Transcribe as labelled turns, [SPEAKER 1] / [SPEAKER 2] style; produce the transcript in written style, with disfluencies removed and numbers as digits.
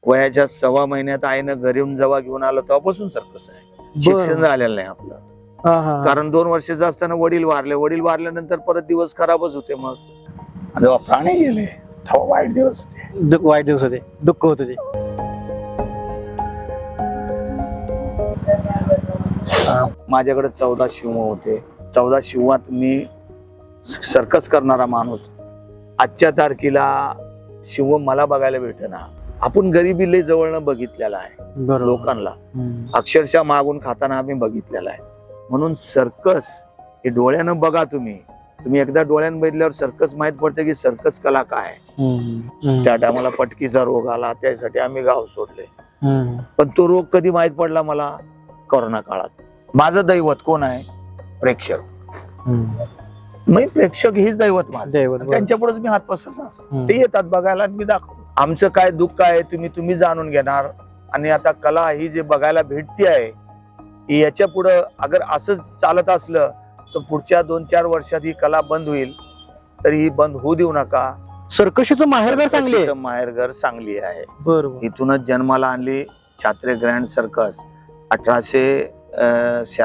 [SPEAKER 1] वयाच्या 6 महिन्यात आईनं घरी येऊन जेव्हा घेऊन आलं तेव्हापासून सर्कस आहे. शिक्षण झालेलं नाही आपलं. कारण 2 वर्षाचं असताना वडील वारल्यानंतर परत दिवस खराबच होते. मग जेव्हा प्राणी गेले तेव्हा वाईट दिवस होते.
[SPEAKER 2] वाईट दिवस होते, दुःख होते ते.
[SPEAKER 1] माझ्याकडे 14 शिव होते. 14 शिवात मी सर्कस करणारा माणूस. आजच्या तारखेला शिव मला बघायला भेटेना. आपण गरिबी लय जवळनं बघितलेला आहे लोकांना. अक्षरशः मागून खाताना आम्ही बघितलेला आहे. म्हणून सर्कस हे डोळ्यानं बघा. तुम्ही एकदा डोळ्यानं बघितल्यावर सर्कस माहित पडते की सर्कस कला काय. त्या टायमाला पटकीचा रोग आला, त्यासाठी आम्ही गाव सोडले. पण तो रोग कधी माहित पडला मला? कोरोना काळात. माझं दैवत कोण आहे? प्रेक्षक. मी प्रेक्षक हेच दैवत माझं. त्यांच्यापुढेच मी हात पसरणार. ते येतात बघायला आणि मी दाखवतो. आमचं काय दुःख आहे तुम्ही जाणून घेणार. आणि आता कला ही जे बघायला भेटते आहे याच्या पुढं अगर असंच चालत असलं तर पुढच्या 2-4 वर्षात ही कला बंद होईल. तरी ही बंद होऊ देऊ नका.
[SPEAKER 2] सर्कशीचं माहेरघर चांगली आहे.
[SPEAKER 1] माहेरघर चांगली आहे.
[SPEAKER 2] बरोबर.
[SPEAKER 1] इथूनच जन्माला आणली छात्रे ग्रँड सर्कस 1886